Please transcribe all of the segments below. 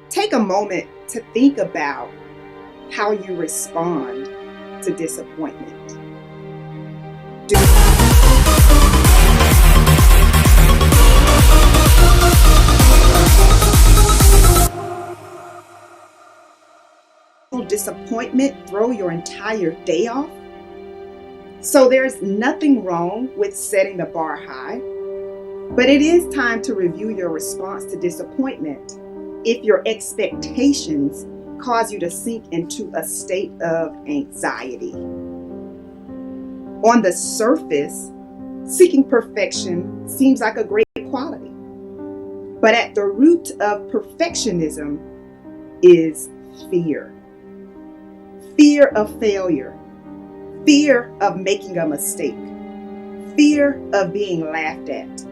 Take a moment to think about how you respond to disappointment. Disappointment throw your entire day off? So there's nothing wrong with setting the bar high, but it is time to review your response to disappointment if your expectations cause you to sink into a state of anxiety. On the surface, seeking perfection seems like a great quality, but at the root of perfectionism is fear. Fear of failure, fear of making a mistake, fear of being laughed at,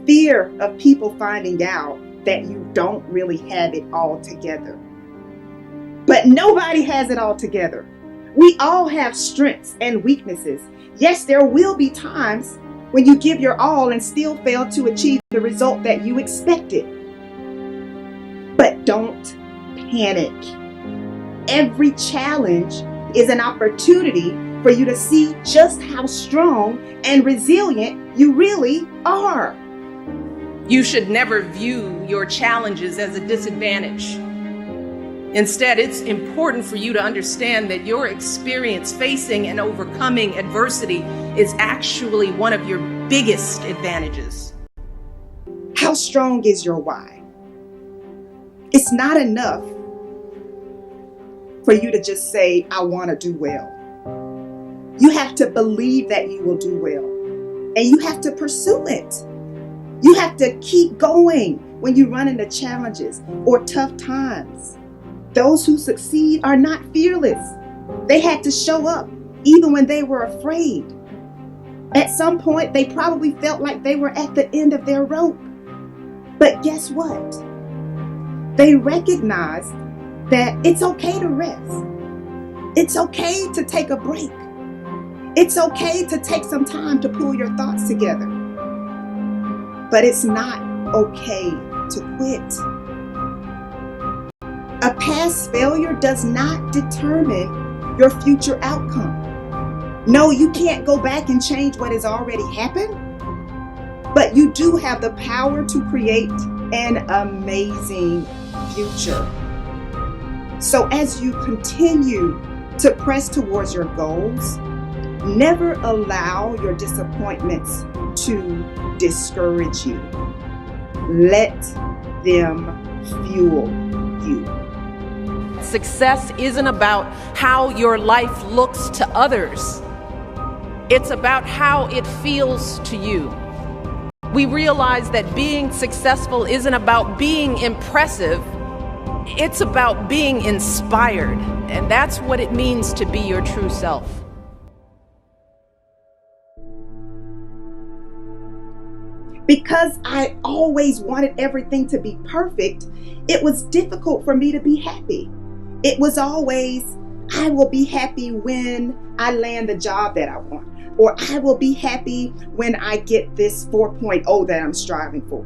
fear of people finding out that you don't really have it all together. But nobody has it all together. We all have strengths and weaknesses. Yes, there will be times when you give your all and still fail to achieve the result that you expected. But don't panic. Every challenge is an opportunity for you to see just how strong and resilient you really are. You should never view your challenges as a disadvantage. Instead, it's important for you to understand that your experience facing and overcoming adversity is actually one of your biggest advantages. How strong is your why? It's not enough for you to just say, I want to do well. You have to believe that you will do well, and you have to pursue it. You have to keep going when you run into challenges or tough times. Those who succeed are not fearless. They had to show up even when they were afraid. At some point, they probably felt like they were at the end of their rope. But guess what? They recognized that it's okay to rest. It's okay to take a break. It's okay to take some time to pull your thoughts together. But it's not okay to quit. A past failure does not determine your future outcome. No, you can't go back and change what has already happened, but you do have the power to create an amazing future. So as you continue to press towards your goals, never allow your disappointments to discourage you. Let them fuel you. Success isn't about how your life looks to others. It's about how it feels to you. We realize that being successful isn't about being impressive. It's about being inspired. And that's what it means to be your true self. Because I always wanted everything to be perfect, it was difficult for me to be happy. It was always, I will be happy when I land the job that I want, or I will be happy when I get this 4.0 that I'm striving for.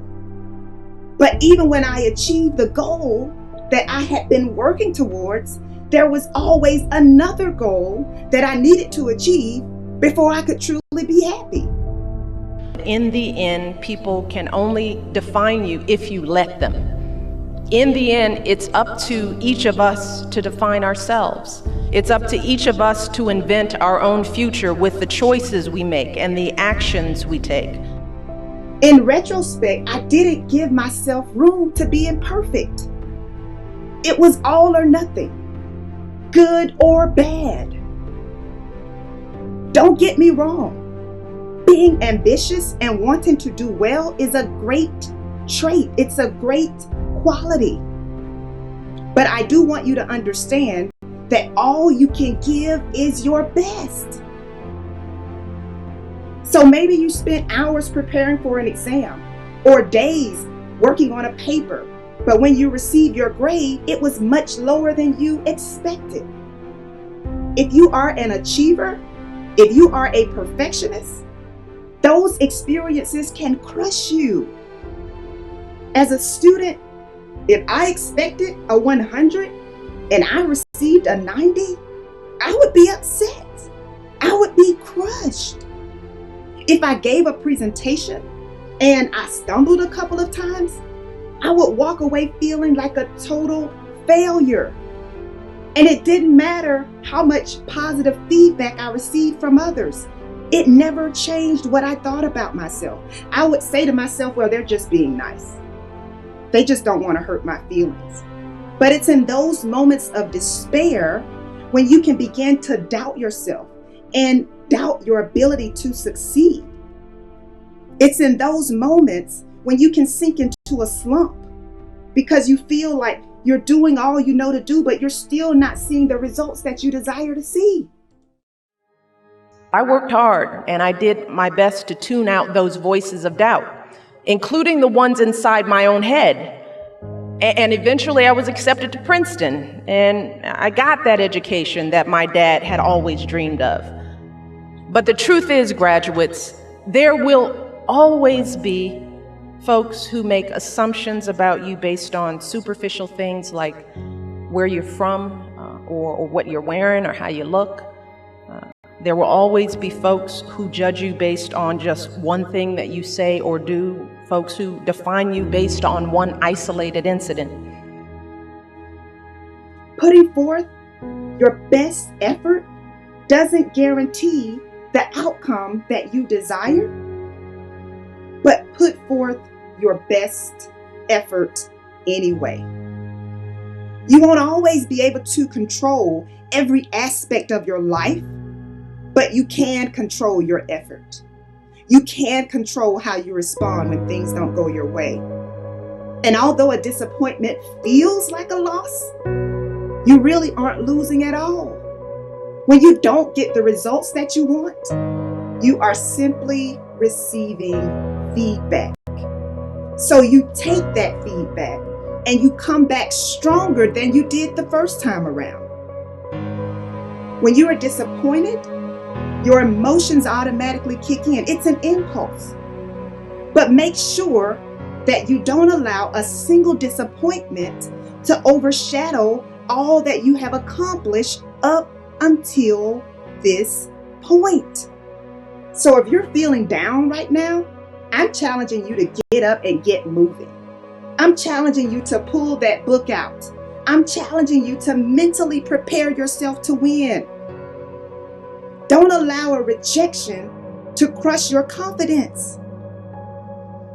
But even when I achieved the goal that I had been working towards, there was always another goal that I needed to achieve before I could truly be happy. In the end, people can only define you if you let them. In the end, it's up to each of us to define ourselves. It's up to each of us to invent our own future with the choices we make and the actions we take. In retrospect, I didn't give myself room to be imperfect. It was all or nothing, good or bad. Don't get me wrong. Being ambitious and wanting to do well is a great trait. It's a great quality. But I do want you to understand that all you can give is your best. So maybe you spent hours preparing for an exam or days working on a paper, but when you received your grade, it was much lower than you expected. If you are an achiever, if you are a perfectionist, those experiences can crush you. As a student, If I expected a 100 and I received a 90, I would be upset. I would be crushed. If I gave a presentation and I stumbled a couple of times, I would walk away feeling like a total failure. And it didn't matter how much positive feedback I received from others. It never changed what I thought about myself. I would say to myself, well, they're just being nice. They just don't want to hurt my feelings. But it's in those moments of despair when you can begin to doubt yourself and doubt your ability to succeed. It's in those moments when you can sink into a slump because you feel like you're doing all you know to do, but you're still not seeing the results that you desire to see. I worked hard and I did my best to tune out those voices of doubt, including the ones inside my own head. And eventually I was accepted to Princeton, and I got that education that my dad had always dreamed of. But the truth is, graduates, there will always be folks who make assumptions about you based on superficial things like where you're from, or what you're wearing or how you look. There will always be folks who judge you based on just one thing that you say or do, folks who define you based on one isolated incident. Putting forth your best effort doesn't guarantee the outcome that you desire, but put forth your best effort anyway. You won't always be able to control every aspect of your life, but you can control your effort. You can control how you respond when things don't go your way. And although a disappointment feels like a loss, you really aren't losing at all. When you don't get the results that you want, you are simply receiving feedback. So you take that feedback and you come back stronger than you did the first time around. When you are disappointed, your emotions automatically kick in. It's an impulse. But make sure that you don't allow a single disappointment to overshadow all that you have accomplished up until this point. So if you're feeling down right now, I'm challenging you to get up and get moving. I'm challenging you to pull that book out. I'm challenging you to mentally prepare yourself to win. Don't allow a rejection to crush your confidence.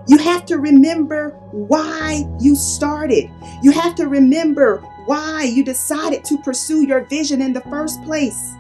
You have to remember why you started. You have to remember why you decided to pursue your vision in the first place.